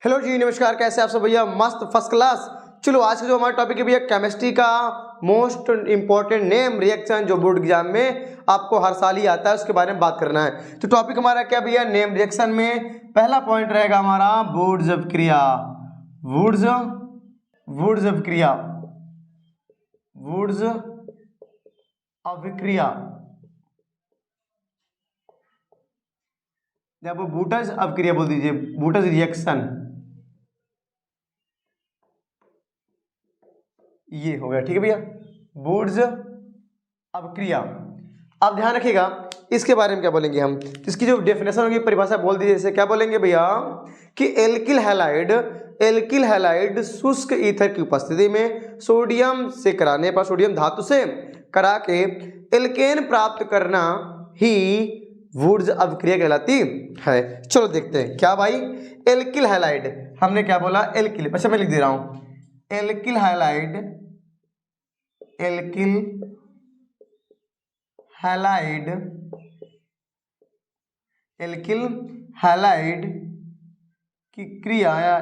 Hello जी, नमस्कार। कैसे आप सब भैया? मस्त, फर्स्ट क्लास। चलो, आज का जो हमारा टॉपिक है भैया, केमिस्ट्री का मोस्ट इंपॉर्टेंट नेम रिएक्शन, जो बोर्ड एग्जाम में आपको हर साल ही आता है, उसके बारे में बात करना है। तो टॉपिक हमारा क्या भैया? नेम रिएक्शन में पहला पॉइंट रहेगा हमारा वुड्स ऑफ क्रिया। वुड्स वुड्स ऑफ क्रिया वुड्स अभिक्रिया, या वो बूटस अभिक्रिया बोल दीजिए, बूटस रिएक्शन। ये हो गया, ठीक है भैया, वुड्स अभिक्रिया। अब ध्यान रखिएगा, इसके बारे में क्या बोलेंगे हम, इसकी जो डेफिनेशन होगी, परिभाषा बोल दीजिए। जैसे क्या बोलेंगे भैया कि एल्किल हैलाइड शुष्क ईथर की उपस्थिति में सोडियम से कराने पर, सोडियम धातु से करा के एल्केन प्राप्त करना ही वुड्स अभिक्रिया कहलाती है। चलो देखते हैं क्या भाई। एल्किल हैलाइड, हमने क्या बोला? एल्किल, अच्छा मैं लिख दे रहा हूं, एल्किल हैलाइड की क्रिया, या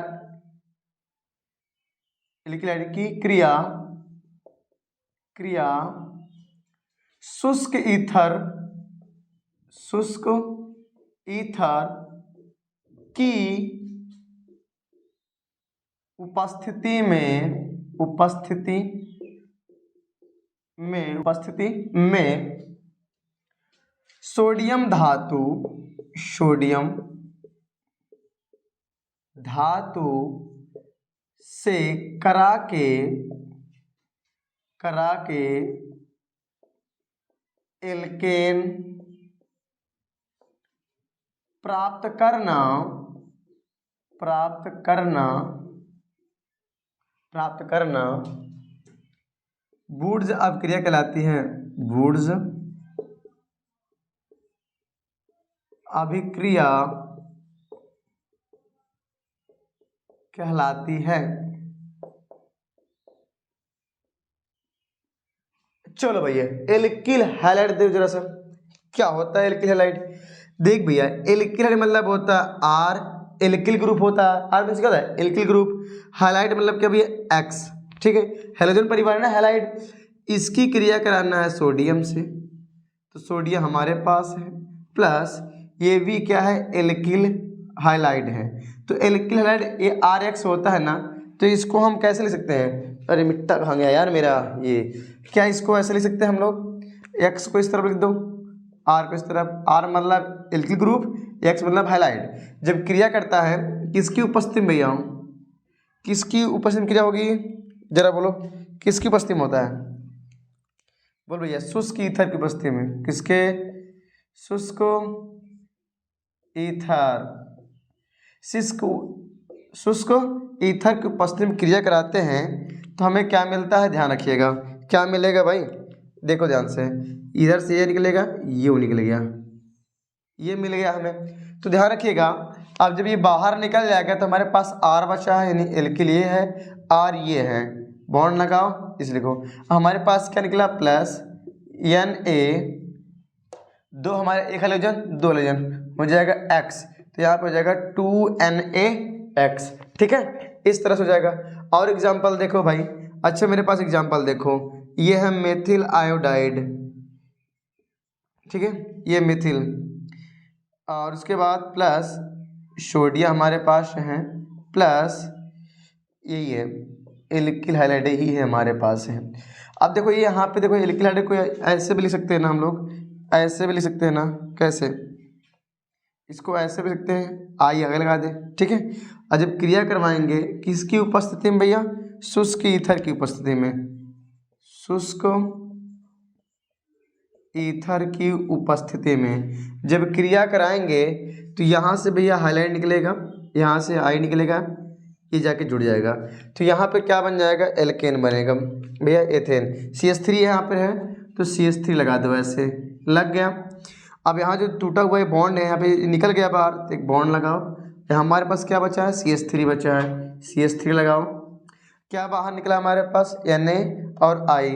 एल्किल हैलाइड की क्रिया शुष्क ईथर की उपस्थिति में सोडियम धातु से करा के एल्केन प्राप्त करना वुड्स अभिक्रिया कहलाती है। वुड्स अभिक्रिया कहलाती है। चलो भैया, एल्किल हैलाइड देख जरा सा, क्या होता है एल्किल हैलाइड? देख भैया, एल्किल हैलाइड मतलब होता है आर, एल्किल ग्रुप होता है, आर मींस क्या होता है? Alkyl group. हैलाइड मतलब क्या भैया? एक्स, ठीक है। हैलोजन परिवार है ना हैलाइड, इसकी क्रिया कराना है सोडियम से, तो सोडियम हमारे पास है, प्लस ये भी क्या है? एल्किल हैलाइड है। तो एल्किल हैलाइड ये आर एक्स होता है ना, तो इसको हम कैसे लिख सकते हैं? अरे मिट्टा कहाँ गया यार मेरा, ये क्या, इसको ऐसे लिख सकते हैं हम लोग, एक्स को इस तरफ लिख दो, आर को इस तरफ। आर मतलब एल्किल ग्रुप, एक्स मतलब हैलाइड। जब क्रिया करता है किसकी उपस्थिति में भैया? किसकी उपस्थिति में क्रिया होगी? जरा बोलो, किसकी उपस्थिति में होता है? बोल भैया, शुष्क ईथर की उपस्थिति में। किसके? शुष्क ईथर की उपस्थिति में क्रिया कराते हैं, तो हमें क्या मिलता है? ध्यान रखिएगा, क्या मिलेगा भाई? देखो ध्यान से, इधर से ये निकलेगा, ये निकल गया, ये मिल गया हमें। तो ध्यान रखिएगा, अब जब ये बाहर निकल जाएगा तो हमारे पास आर बचा है, यानी एल्किल ये है, आर ये है, बॉन्ड लगाओ, इस लिखो। हमारे पास क्या निकला? प्लस Na, दो हमारे एक हैलोजन, दो हैलोजन, हो जाएगा एक्स, तो यहाँ पे हो जाएगा 2NaX, ठीक है, इस तरह से हो जाएगा। और एग्जांपल देखो भाई, अच्छा मेरे पास एग्जांपल देखो, ये है मेथिल आयोडाइड, ठीक है, ये मेथिल, और उसके बाद प्लस सोडियम हमारे पास है, प्लस यही है एल्किल हैलाइड ही है हमारे पास है। अब देखो ये यहाँ पे देखो, एल्किल हैलाइड को ऐसे भी लिख सकते हैं ना हम लोग, ऐसे भी लिख सकते हैं ना, कैसे? इसको ऐसे भी लिखते हैं, आई आगे लगा दे, ठीक है। और जब क्रिया करवाएंगे किसकी उपस्थिति में भैया? शुष्क ईथर की उपस्थिति में। शुष्क ईथर की उपस्थिति में जब क्रिया कराएंगे तो यहाँ से भैया हाइलाइट निकलेगा, यहाँ से आई निकलेगा, ये जाके जुड़ जाएगा, तो यहाँ पे क्या बन जाएगा? एल्केन बनेगा भैया, एथेन। CH3 यहाँ पे है, तो CH3 लगा दो, ऐसे लग गया। अब यहाँ जो टूटा हुआ बॉन्ड है, यहाँ पे निकल गया बाहर, तो एक बॉन्ड लगाओ। यहाँ हमारे पास क्या बचा है? CH3 बचा है, CH3 लगाओ। क्या बाहर निकला हमारे पास? Na और I,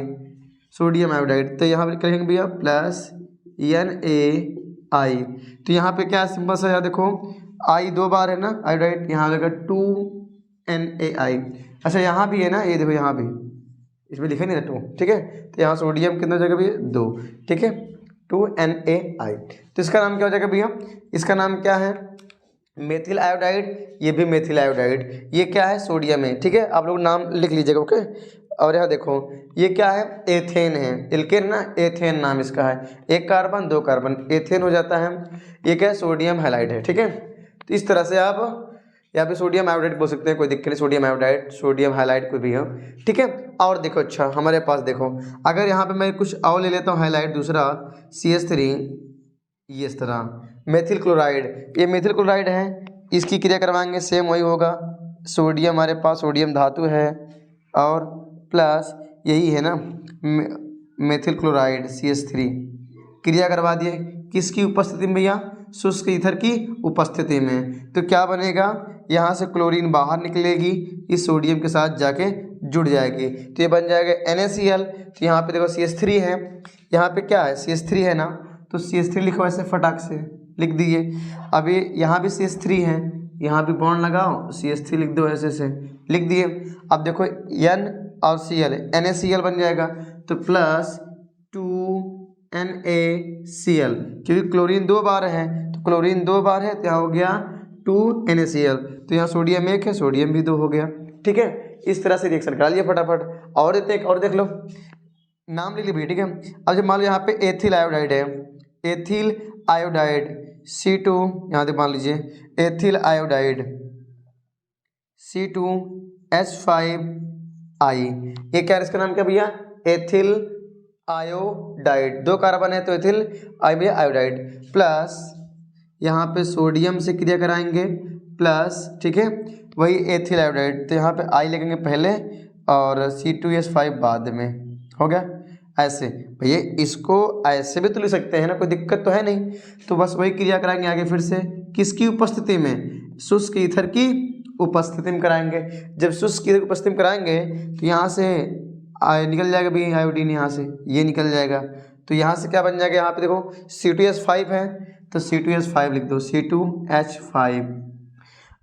सोडियम आयोडाइड, तो यहाँ पे लिखेंगे भैया प्लस Na, तो यहाँ पे क्या सिंपल सा है देखो, आई 2 बार है ना आयोडाइड, यहाँ आ जाएगा 2NaI। अच्छा यहाँ भी है ना, ये देखो यहाँ भी इसमें लिखा नहीं था 2, ठीक है, तो यहाँ सोडियम कितना हो जाएगा भैया 2, ठीक है 2NaI। तो इसका नाम क्या हो जाएगा भैया, इसका नाम क्या है मेथिल आयोडाइड, ये भी मेथिल आयोडाइड, ये क्या है सोडियम है, ठीक है, आप लोग नाम लिख लीजिएगा ओके। और यहाँ देखो ये क्या है एथेन है, एल्केन ना, एथेन नाम इसका है, 1 कार्बन 2 कार्बन एथेन हो जाता है, ये क्या है सोडियम हैलाइड है, ठीक है। तो इस तरह से आप यहाँ पे सोडियम आयोडाइड बोल सकते हैं, कोई दिक्कत नहीं, सोडियम आयोडाइड सोडियम हैलाइड कोई भी हो, ठीक है। और देखो अच्छा हमारे पास देखो अगर यहाँ पे मैं कुछ और ले लेता हूँ हैलाइड दूसरा CH3, ये इस तरह मेथिल क्लोराइड, ये मेथिल क्लोराइड है, इसकी क्रिया करवाएंगे सेम वही होगा, सोडियम हमारे पास सोडियम धातु है और प्लस यही है ना मेथिल क्लोराइड CH3, क्रिया करवा दिए किसकी उपस्थिति में भैया, शुष्क ईथर की उपस्थिति में। तो क्या बनेगा, यहाँ से क्लोरीन बाहर निकलेगी, इस सोडियम के साथ जाके जुड़ जाएगी, तो ये बन जाएगा NaCl। तो यहाँ पे देखो CH3 है, यहाँ पे क्या है CH3 है ना, तो CH3 लिखो ऐसे फटाक से लिख दिए। अभी यहाँ भी CH3 है, यहाँ भी बॉन्ड लगाओ CH3 लिख दो, ऐसे से लिख दिए। अब देखो N और Cl NaCl बन जाएगा, तो प्लस 2NaCl, क्योंकि क्लोरीन 2 बार है, तो क्लोरीन 2 बार है तो यहाँ हो गया 2NaCl, तो यहाँ सोडियम 1 है, सोडियम भी 2 हो गया, ठीक है। इस तरह से रिएक्शन करा लिया फटाफट। और देते हैं और देख लो, नाम लिख लीजिए, ठीक है। अब जब मान लो यहाँ पे एथिल आयोडाइड है, एथिल आयोडाइड C2, यहाँ से मान लीजिए एथिल आयोडाइड C2H5I, ये क्या है इसका नाम क्या भैया एथिल आयोडाइड, 2 कार्बन है तो एथिल आयोडाइड, प्लस यहाँ पे सोडियम से क्रिया कराएंगे प्लस, ठीक है, वही एथिल आयोडाइड, तो यहाँ पे I लगेंगे पहले और C2H5 बाद में, हो गया ऐसे। भैया इसको ऐसे भी तो लिख सकते हैं ना, कोई दिक्कत तो है नहीं, तो बस वही क्रिया कराएंगे आगे फिर से, किसकी उपस्थिति में, शुष्क ईथर की उपस्थिति में कराएंगे। जब शुष्क ईथर की उपस्थिति में कराएंगे तो यहाँ से निकल जाएगा भी आयोडीन, यहाँ से ये निकल जाएगा, तो यहाँ से क्या बन जाएगा, यहाँ पे देखो C2H5 है तो C2H5 लिख दो C2H5।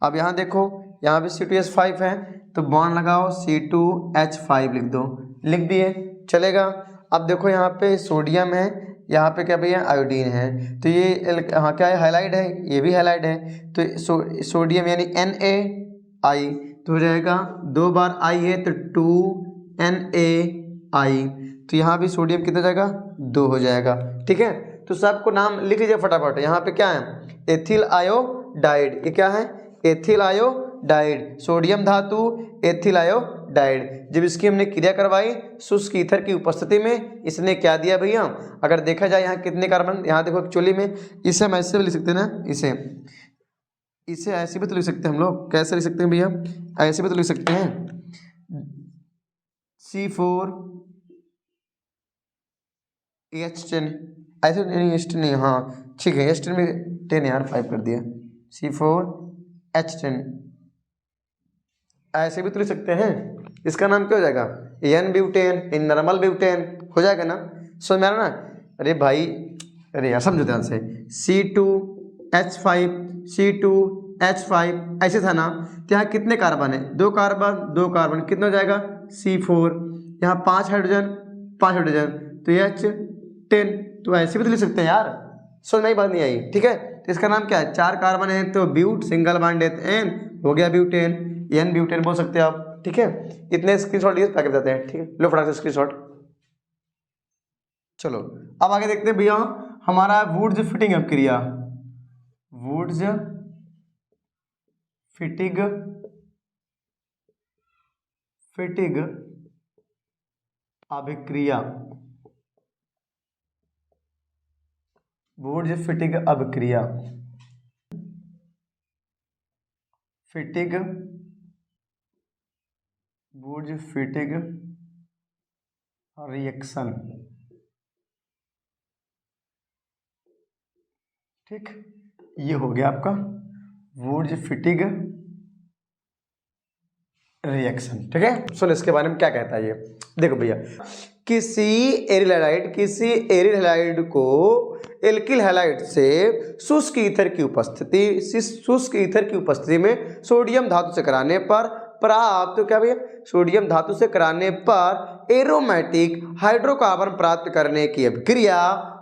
अब यहाँ देखो यहाँ भी C2H5 है तो बॉन्ड लगाओ C2H5 लिख दो, लिख दिए चलेगा। अब देखो यहाँ पे सोडियम है, यहाँ पे क्या भैया आयोडीन है, तो ये हाँ क्या है हैलाइड है, ये भी हैलाइड है, तो सोडियम यानी NaI, तो हो जाएगा 2 बार I है तो 2NaI, तो यहाँ भी सोडियम कितना जाएगा 2 हो जाएगा, ठीक है। तो सबको नाम लिख लीजिए फटाफट। यहाँ पे क्या है एथिल आयोडाइड, ये क्या है एथिल आयोडाइड, सोडियम धातु एथिल आयोडाइड। जब इसकी हमने क्रिया करवाई शुष्क ईथर की उपस्थिति में, इसने क्या दिया भैया, अगर देखा जाए यहाँ कितने कार्बन, यहाँ देखो एक्चुअली में इसे हम ऐसे भी लिख सकते हैं ना, इसे ऐसे भी तो लिख सकते हैं हम लोग, कैसे लिख सकते हैं भैया, ऐसे भी तो लिख सकते हैं C4H10, ऐसे नहीं H10 नहीं, हाँ ठीक है H10 में 10 यार 5 कर दिया, C4H10 ऐसे भी तो लिख सकते हैं। इसका नाम क्या हो जाएगा N butane, in normal butane हो जाएगा ना, समझ में आ रहा ना। अरे भाई अरे यार समझो ध्यान से, C2H5 ऐसे था ना, तो यहाँ कितने कार्बन है 2 कार्बन 2 कार्बन, कितना हो जाएगा C4, यहाँ 5 हाइड्रोजन 5 हाइड्रोजन, तो H10, तो ऐसे भी तो लिख सकते हैं यार, समझ में बात नहीं आई, ठीक है। तो इसका नाम क्या है, 4 कार्बन है तो ब्यूट, सिंगल बॉन्ड है तो N हो गया ब्यूटेन, N ब्यूटेन बोल सकते हैं आप, ठीक है। इतने स्क्रीनशॉट लिए पैकेट देते हैं, ठीक है, लो फटाक से स्क्रीनशॉट। चलो अब आगे देखते हैं भैया हमारा वुड्स फिटिंग अभिक्रिया, वुड्स फिटिग अभिक्रिया, वुड्स फिटिग अभिक्रिया, वुड्स फिटिग रिएक्शन, ठीक, ये हो गया आपका वुड्स फिटिग रिएक्शन, ठीक है। सुन इसके बारे में क्या कहता है ये, देखो भैया किसी एरिल हैलाइड को एल्किल हैलाइड से शुष्क ईथर की उपस्थिति में सोडियम धातु से कराने पर प्राप्त, तो क्या भैया, सोडियम धातु से कराने पर एरोमेटिक हाइड्रोकार्बन प्राप्त करने की अभिक्रिया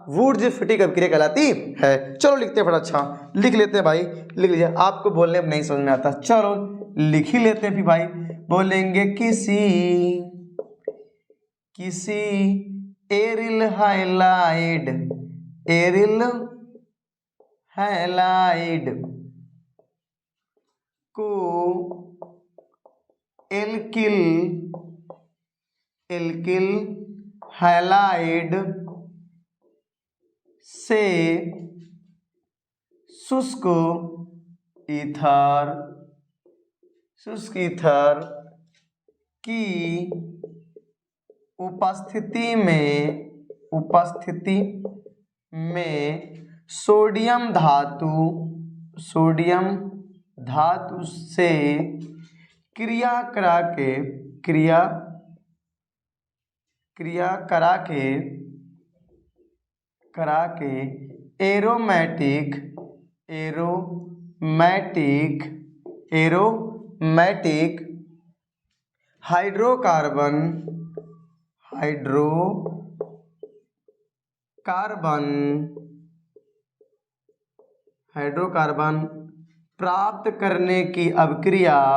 वुर्ज-फिटिक अभिक्रिया कहलाती है। चलो लिखते हैं, बड़ा अच्छा लिख लेते हैं भाई, लिख लीजिए। आपको बोलने में नहीं समझ में आता, चलो लिख ही लेते हैं फिर भाई। बोलेंगे किसी एरिल हैलाइड को एल्किल हैलाइड से शुष्क ईथर की उपस्थिति में सोडियम धातु से क्रिया करा के एरोमेटिक हाइड्रोकार्बन प्राप्त करने की अभिक्रिया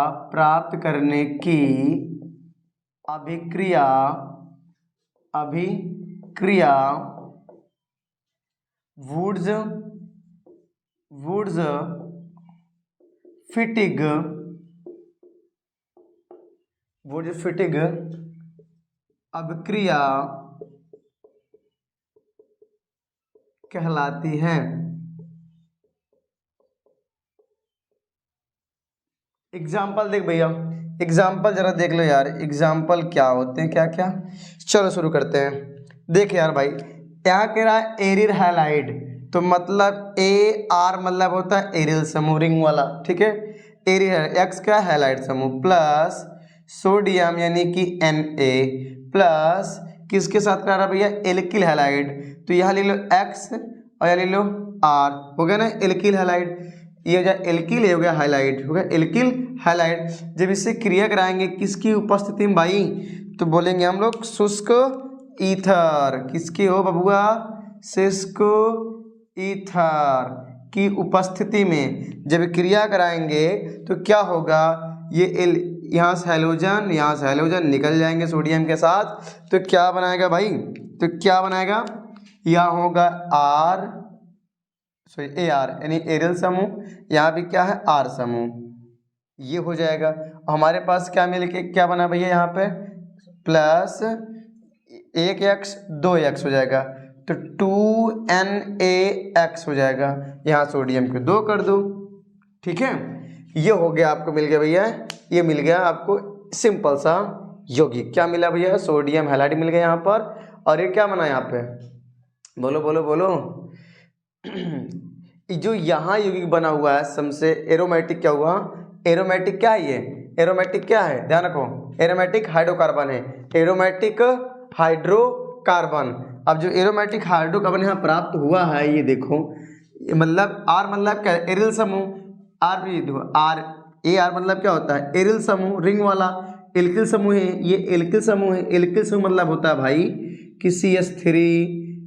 वुर्ज-फिटिक अभिक्रिया कहलाती है। एग्जाम्पल देख भैया, एग्जाम्पल जरा देख लो यार, एग्जाम्पल क्या होते हैं, क्या क्या। चलो शुरू करते हैं। देख यार भाई, यहाँ कह रहा है एरिल हैलाइड, तो मतलब AR मतलब होता है एरिल समूह, रिंग वाला, ठीक है। एरिल एक्स का हैलाइड समूह प्लस सोडियम यानी कि Na प्लस किसके साथ करा रहा भैया, एल्किल हैलाइड, तो यहाँ ले लो X और यहाँ ले लो R, हो गया ना एल्किल हैलाइड। ये हो जाए एल्किल, हो गया हाइलाइड, हो गया एल्किल हाइलाइड। जब इससे क्रिया कराएंगे किसकी उपस्थिति में भाई, तो बोलेंगे हम लोग शुष्क ईथर, किसकी हो बबुआ, शुष्क ईथर की उपस्थिति में जब क्रिया कराएंगे तो क्या होगा, ये यहाँ से हैलोजन निकल जाएंगे सोडियम के साथ, तो क्या बनाएगा भाई, तो क्या बनाएगा, यहाँ होगा AR यानी एरिल समूह, यहाँ भी क्या है R समूह, ये हो जाएगा। हमारे पास क्या मिल के क्या बना भैया, यहाँ पे प्लस 1x 2x हो जाएगा, तो 2NaX हो जाएगा। यहाँ सोडियम को 2 कर दो, ठीक है। ये हो गया, आपको मिल गया भैया, ये मिल गया आपको सिंपल सा यौगिक। क्या मिला भैया, सोडियम हैलाइड मिल गया यहाँ पर। और ये क्या बना यहाँ पे, बोलो बोलो बोलो जो यहाँ यौगिक बना हुआ है सबसे एरोमेटिक क्या हुआ, एरोमेटिक क्या है, ये एरोमेटिक क्या है, ध्यान रखो, एरोमेटिक हाइड्रोकार्बन है, एरोमेटिक हाइड्रोकार्बन। अब जो एरोमेटिक हाइड्रोकार्बन यहाँ प्राप्त हुआ है, ये देखो, मतलब R मतलब क्या, एरिल समूह, R भी देखो AR मतलब क्या होता है, एरिल समूह, रिंग वाला, एल्किल समूह है, ये एल्किल समूह है। एल्किल समूह मतलब होता है भाई कि CH3,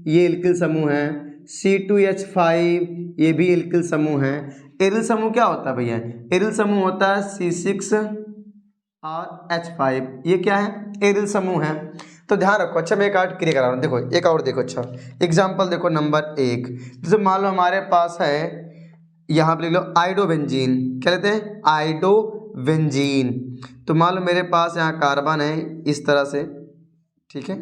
ये एल्किल समूह है, C2H5 ये भी एल्किल समूह है। एरिल समूह क्या होता है भैया, एरिल समूह होता है C6 और H5, ये क्या है, एरिल समूह है। तो ध्यान रखो। अच्छा मैं एक और क्रिया करा रहा हूँ, देखो एक और देखो। अच्छा एग्जाम्पल देखो नंबर 1, जैसे मान लो हमारे पास है, यहाँ पे लिख लो आइडोबेंजीन, क्या लेते हैं, आइडोबेंजीन। तो मान लो मेरे पास यहाँ कार्बन है इस तरह से, ठीक है,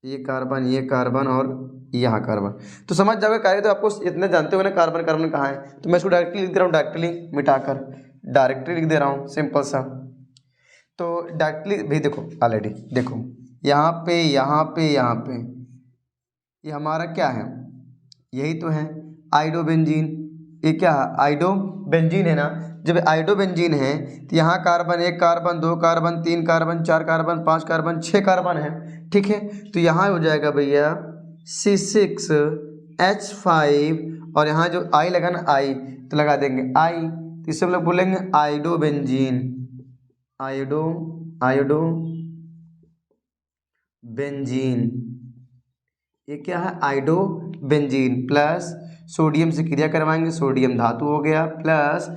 ये कार्बन और यहाँ कार्बन, तो समझ जाओगे कार्य। तो आपको इतने जानते हो ना कार्बन कार्बन कहाँ है, तो मैं इसको डायरेक्टली लिख दे रहा हूँ, डायरेक्टली मिटाकर डायरेक्टली लिख दे रहा हूँ, सिंपल सा। तो डायरेक्टली भी देखो, ऑलरेडी देखो यहाँ पे ये हमारा क्या है, यही तो है आइडोबेंजीन, ये क्या है, आइडोबेंजीन है ना। जब आइडोबेंजीन है तो यहाँ carbon, 1 carbon, 2 carbon, 3 carbon, 4 carbon, 5 carbon, 6 carbon है। ठीक है, तो यहाँ हो जाएगा भैया C6H5 और यहाँ जो आई लगा ना, आई तो लगा देंगे आई, तो इससे हम लोग बोलेंगे आइडोबेंजीन, आइडोबेंजीन। ये क्या है, आइडोबेंजीन प्लस सोडियम से क्रिया करवाएंगे, सोडियम धातु हो गया, प्लस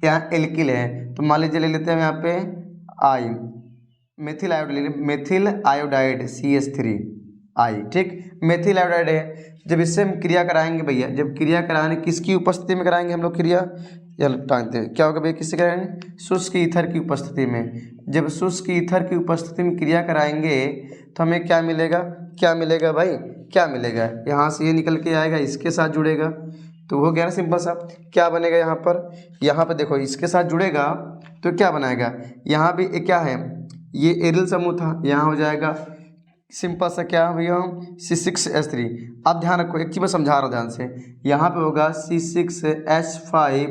यहाँ एल्किल है तो मान लीजिए ले लेते हैं यहाँ पे I, methyl iodide, methyl iodide CH3 I. ठीक, मेथिल आयोडाइड है। जब इससे हम क्रिया कराएंगे भैया, जब क्रिया कराने किसकी उपस्थिति में कराएंगे हम लोग क्रिया, चलो टांगते हैं, क्या होगा भैया, किससे कराएंगे, शुष्क ईथर की उपस्थिति में। जब शुष्क ईथर की उपस्थिति में क्रिया कराएंगे तो हमें क्या मिलेगा, क्या मिलेगा भाई, क्या मिलेगा, यहाँ से ये निकल के आएगा, इसके साथ जुड़ेगा तो हो गया ना सिंपल सा। क्या बनेगा यहाँ पर देखो, इसके साथ जुड़ेगा तो क्या बनाएगा, यहाँ भी क्या है, ये एरिल समूह था, यहाँ हो जाएगा सिंपल सा क्या भैया, C6H3। अब ध्यान रखो, एक चीज़ मैं समझा रहा हूँ ध्यान से, यहाँ पे होगा C6H5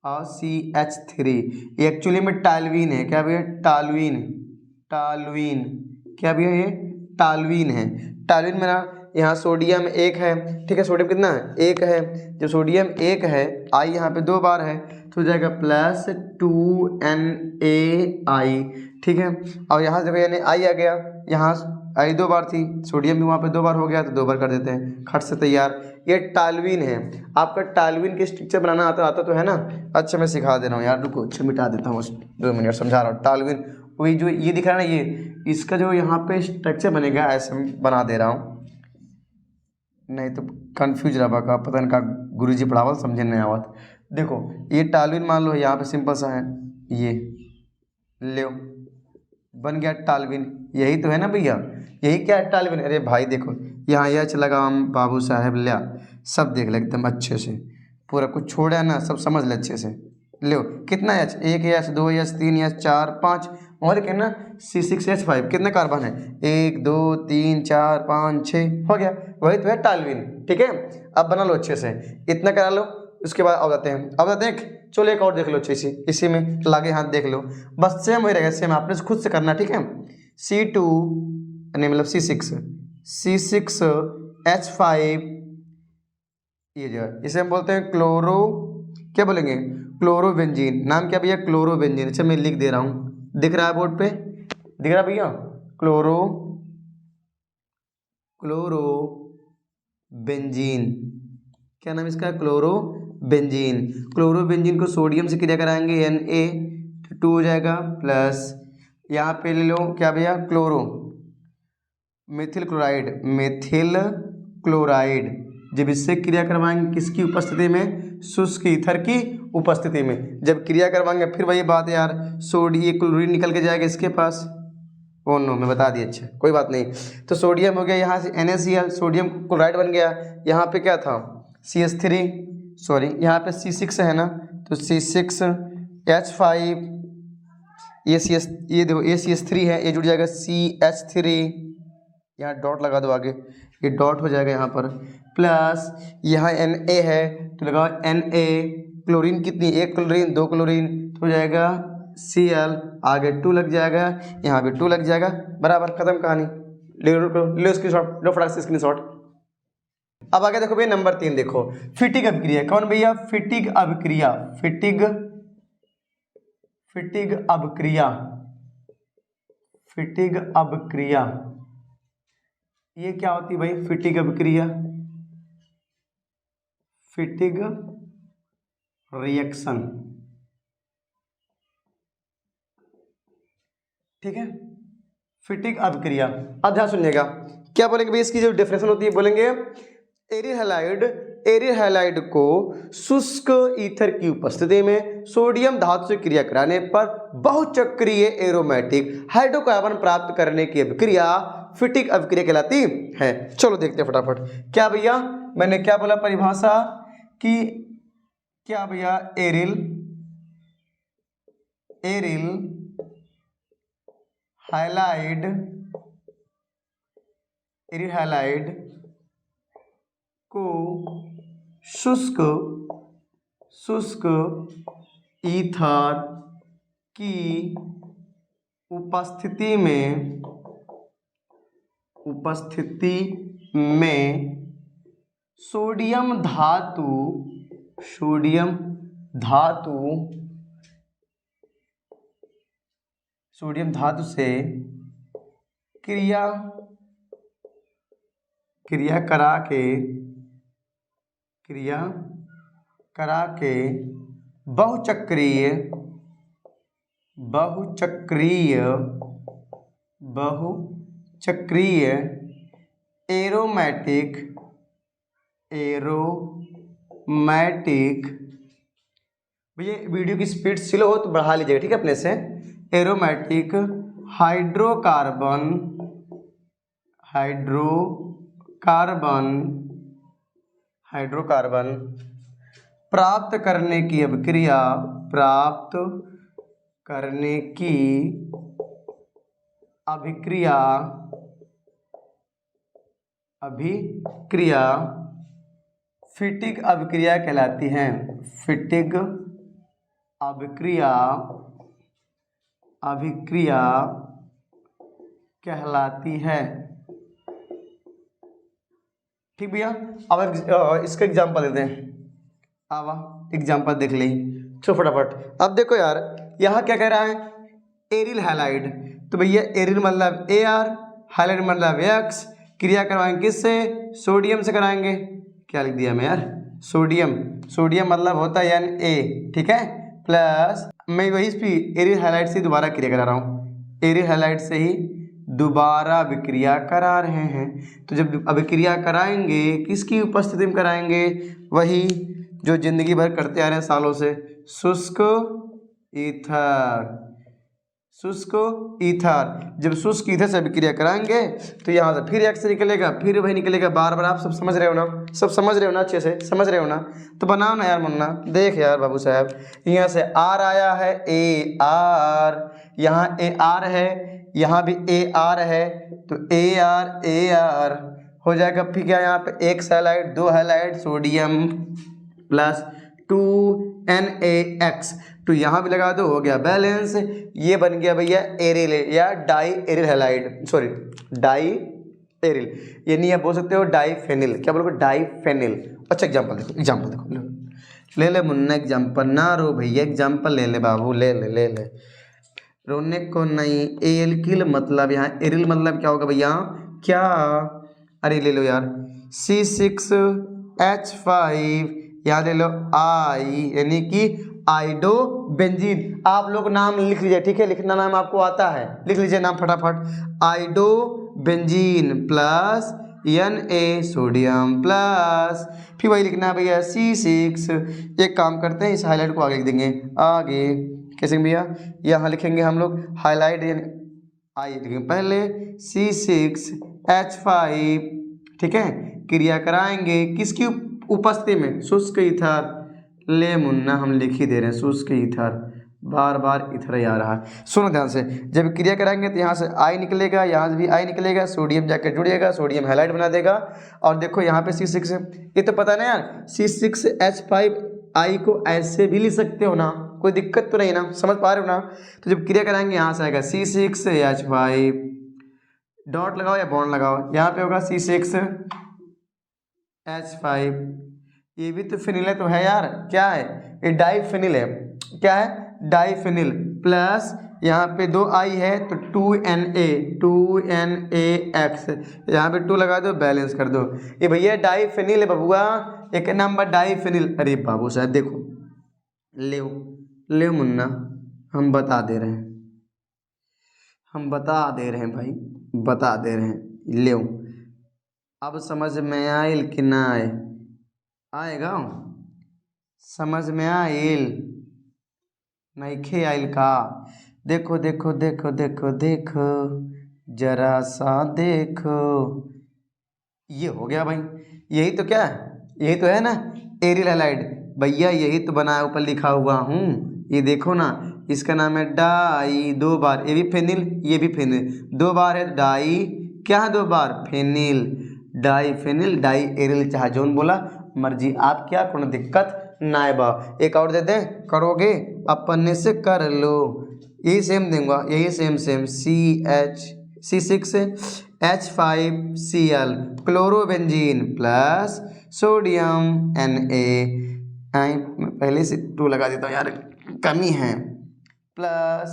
और CH3, ये एक्चुअली में टालवीन है। क्या भैया, टालवीन, क्या भैया, ये टालवीन है। टालवीन में ना यहाँ सोडियम 1 है। ठीक है, सोडियम कितना है, 1 है। जब सोडियम 1 है, आई यहाँ पे 2 बार है तो हो जाएगा +2NaI। ठीक है, और यहाँ से यानी आई आ गया, यहाँ आई 2 बार थी, सोडियम भी वहाँ पे 2 बार हो गया तो 2 बार कर देते हैं, खट से तैयार। ये टालवीन है। आपका टालवीन के स्ट्रक्चर बनाना आता तो है ना। अच्छा मैं सिखा दे रहा हूँ यार, रुको, अच्छा मिटा देता हूँ, 2 मिनट समझा रहा हूँ। टालवीन वही जो ये दिख रहा है ना, ये इसका जो यहाँ पे स्ट्रक्चर बनेगा ऐसे बना दे रहा हूँ, नहीं तो कंफ्यूज रहा का, पता नहीं का गुरुजी पढ़ावल समझे नहीं आवत। देखो ये टालवीन मान लो, यहाँ पे सिंपल सा है, ये ले बन गया टालवीन, यही तो है ना भैया, यही क्या है टालवीन। अरे भाई देखो यहाँ एच लगा, हम बाबू साहेब लिया, सब देख ले एकदम अच्छे से, पूरा कुछ छोड़ा ना, सब समझ ले अच्छे से। लो कितना एच, 1 एच, 2 एच, 3 एच, 4 5 और क्या ना C6H5, कितने कार्बन है, 1 2 3 4 5 6, हो गया, वही तो है टालवीन। ठीक है, अब बना लो अच्छे से, इतना करा लो, उसके बाद अब आते हैं, अब देख चलो एक और देख लो अच्छे से, इसी में लागे हाथ देख लो, बस सेम वही रहेगा, सेम आपने खुद से करना। ठीक है, C2 नहीं मतलब C6H5, ये जो है इसे हम बोलते हैं क्लोरो, क्या बोलेंगे, क्लोरोबेंजीन। नाम क्या भैया, क्लोरोबेंजीन। अच्छा मैं लिख दे रहा हूँ, दिख रहा है बोर्ड पे, दिख रहा है भैया, क्लोरोबेंजीन। क्या नाम इसका, क्लोरोबेंजीन। क्लोरोबेंजीन को सोडियम से क्रिया कराएंगे, Na 2 हो जाएगा, प्लस यहाँ पे ले लो क्या भैया, क्लोरो, मेथिल क्लोराइड। जब इससे क्रिया करवाएंगे किसकी उपस्थिति में, शुष्क ईथर की उपस्थिति में। जब क्रिया करवाएंगे फिर वही बात यार, सोडियम क्लोरीन निकल के जाएगा इसके पास। ओ नो मैं बता दिया, अच्छा कोई बात नहीं। तो सोडियम हो गया, यहाँ से NaCl, सोडियम क्लोराइड बन गया। यहाँ पे क्या था, CH3, सॉरी यहाँ पे C6 है ना, तो C6H5, ये देखो ये CH3 है, ये जुड़ जाएगा CH3, यहाँ डॉट लगा दो आगे, ये डॉट हो जाएगा यहाँ पर, प्लस यहाँ Na है तो लगाओ Na, क्लोरीन कितनी, 1 क्लोरीन 2 क्लोरीन, तो हो जाएगा Cl, आगे 2 लग जाएगा, यहाँ भी 2 लग जाएगा, बराबर, खत्म कहानी। ले स्क्रीनशॉट, लो फटाक से स्क्रीनशॉट। अब आगे देखो भैया नंबर 3 देखो, फिटिक अभिक्रिया। कौन भैया, फिटिक अभिक्रिया, फिटिक अभिक्रिया। ये क्या होती है भाई, फिटिक अभिक्रिया, फिटिक रिएक्शन। ठीक है, फिटिक अभिक्रिया। अब ध्यान सुनिएगा, क्या बोलेंगे भाई, इसकी जो डेफिनेशन होती है बोलेंगे, एरिल हैलाइड को शुष्क ईथर की उपस्थिति में सोडियम धातु से क्रिया कराने पर बहुचक्रीय एरोमेटिक हाइड्रोकार्बन प्राप्त करने की अभिक्रिया फिटिक अभिक्रिया कहलाती है। चलो देखते हैं फटाफट। क्या भैया, मैंने क्या बोला परिभाषा कि क्या भैया, एरिल हैलाइड को शुष्क शुष्क ईथर की उपस्थिति में सोडियम धातु से क्रिया करा के बहुचक्रीय एरोमेटिक भैया वीडियो की स्पीड स्लो हो तो बढ़ा लीजिएगा, ठीक है, अपने से। एरोमेटिक हाइड्रोकार्बन प्राप्त करने की अभिक्रिया फिटिक अभिक्रिया कहलाती है। फिटिक अभिक्रिया कहलाती है, ठीक भैया। अब इसका एग्जाम्पल देते हैं। अब एग्जाम्पल देख ली चलो फटाफट। अब देखो यार, यहाँ क्या कह रहा है, एरिल हैलाइड। तो भैया एरिल मतलब AR, हैलाइड मतलब X। क्रिया करवाएंगे किससे? सोडियम से कराएंगे। क्या लिख दिया मैं यार, सोडियम मतलब होता है Na, ठीक है, प्लस मैं वही एरिल हैलाइड से दोबारा क्रिया करा रहा हूँ। एरिल हैलाइड से ही दोबारा अभिक्रिया करा रहे हैं। तो जब अभिक्रिया कराएंगे किसकी उपस्थिति में कराएंगे? वही जो जिंदगी भर करते आ रहे हैं सालों से, शुष्क ईथर। जब शुष्क ईथर से अभिक्रिया कराएंगे तो यहाँ से फिर X निकलेगा, फिर वही निकलेगा, बार बार। आप सब समझ रहे हो ना? अच्छे से समझ रहे हो ना? तो बनाओ ना यार मुन्ना, देख यार बाबू साहब, यहाँ से R आया है, AR, यहाँ AR है, यहाँ भी AR है, तो AR हो जाएगा। फिर क्या यहाँ पे 1 halide 2 halide sodium plus 2NaX, तो यहाँ भी लगा दो, हो गया बैलेंस। ये बन गया भैया एरिल या di aryl halide, sorry di aryl, ये नहीं आप बोल सकते हो डाईफेनिल। क्या बोलोगे? डाईफेनिल। अच्छा एग्जाम्पल देखो, ले मुन्ना एग्जाम्पल, ना रो भैया, एग्जाम्पल ले बाबू, ले रोने को नहीं। एल्किल मतलब यहाँ एरिल मतलब क्या होगा भैया? क्या? अरे ले लो यार, C6H5, याद ले लो I यानी कि आइडो बेंजीन। आप लोग नाम लिख लीजिए, ठीक है, लिखना नाम आपको आता है, लिख लीजिए नाम फटाफट। Iodo benzene plus Na sodium plus फिर वही लिखना है भैया C6। एक काम करते हैं, इस हाईलाइट को आगे लिख देंगे। आगे कैसे भैया? यहाँ लिखेंगे हम लोग हाईलाइट, आई लिखेंगे पहले C6H5, ठीक है। क्रिया कराएंगे किसकी उपस्थिति में? शुष्क ईथर। ले मुन्ना हम लिख ही दे रहे हैं, शुष्क ईथर, बार बार इथर ही आ रहा है। सुनो ध्यान से, जब क्रिया कराएंगे तो यहाँ से I निकलेगा, यहाँ से भी I निकलेगा, सोडियम जाकर जुड़ेगा, सोडियम हैलाइड बना देगा। और देखो यहाँ पे C6, ये तो पता नहीं यार, C6H5I को ऐसे भी लिख सकते हो ना, कोई दिक्कत तो नहीं ना, समझ पा रहे हो ना? तो जब क्रिया कराएंगे यहाँ से आएगा C6H5, डॉट लगाओ या बॉन्ड लगाओ, यहाँ पे होगा C6H5। ये भी तो फिनिल है तो है यार, क्या है? ये डाईफिनिल है। क्या है? डाईफिनिल। प्लस यहाँ पे 2 I है तो 2NaX, यहाँ पे 2 लगा दो, बैलेंस कर दो। ये भैया डाईफिनिल है बबुआ, एक नंबर डाईफिनिल। अरे बाबू साहब देखो, ले मुन्ना, हम बता दे रहे हैं भाई, बता दे रहे हैं। ले अब समझ में आयल कि ना आएगा? समझ में आयल? नहीं आयल का? देखो जरा सा देखो, ये हो गया भाई। यही तो क्या है? यही तो है ना एरिल हैलाइड भैया, यही तो बनाया, ऊपर लिखा हुआ हूँ, ये देखो ना, इसका नाम है डाई। 2 बार, ये भी फेनिल, ये भी फेनिल, 2 बार है डाई, क्या है 2 बार? Phenyl, di phenyl, di aryl, चाहे जोन बोला मर्जी आप, क्या कोनो दिक्कत नायबा। एक और दे दें, करोगे अपने से कर लो, यही सेम दूंगा, यही same C6H5Cl chlorobenzene plus sodium Na, पहले से 2 लगा देता हूँ यार, कमी है, प्लस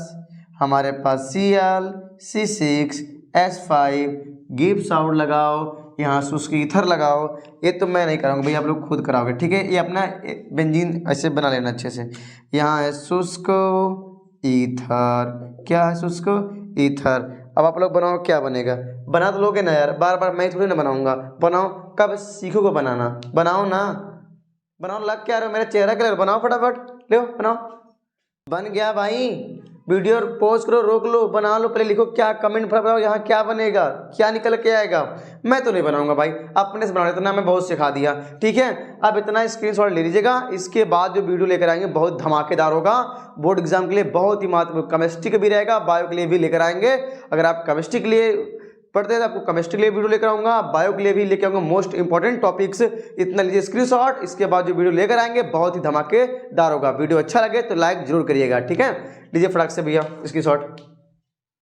हमारे पास Cl C6H5 गिब्स आउट लगाओ, यहाँ शुष्क ईथर लगाओ। ये तो मैं नहीं कराऊंगा भाई, आप लोग खुद कराओगे, ठीक है। ये अपना बेंजीन ऐसे बना लेना अच्छे से। यहाँ है शुष्क ईथर, क्या है शुष्क ईथर। अब आप लोग बनाओ, क्या बनेगा, बना तो लोगे ना यार, बार बार मैं थोड़ी ना बनाऊंगा, बनाओ, कब सीखोगे बनाना, बनाओ ना, बनाओ, लग क्या रहे हो मेरा चेहरा कलर, बनाओ फटाफट, लो बनाओ। बन गया भाई, वीडियो पॉज करो, रोक लो, बना लो, पहले लिखो क्या, कमेंट बताओ यहाँ क्या बनेगा, क्या निकल के आएगा। मैं तो नहीं बनाऊंगा भाई, अपने से बना लेता, ना मैं बहुत सिखा दिया, ठीक है। अब इतना स्क्रीनशॉट ले लीजिएगा, इसके बाद जो वीडियो लेकर आएंगे बहुत धमाकेदार होगा, बोर्ड एग्जाम के लिए बहुत ही महत्वपूर्ण, केमिस्ट्री का भी रहेगा, बायो के लिए भी लेकर आएंगे। अगर आप केमिस्ट्री के लिए पढ़ते हैं तो आपको केमिस्ट्री के लिए वीडियो लेकर आऊंगा, बायो के लिए भी लेकर आऊंगा, मोस्ट इंपॉर्टेंट टॉपिक्स। इतना लीजिए स्क्रीनशॉट, इसके बाद जो वीडियो लेकर आएंगे बहुत ही धमाकेदार होगा। वीडियो अच्छा लगे तो लाइक जरूर करिएगा, ठीक है। लीजिए फटाक से भैया स्क्रीनशॉट।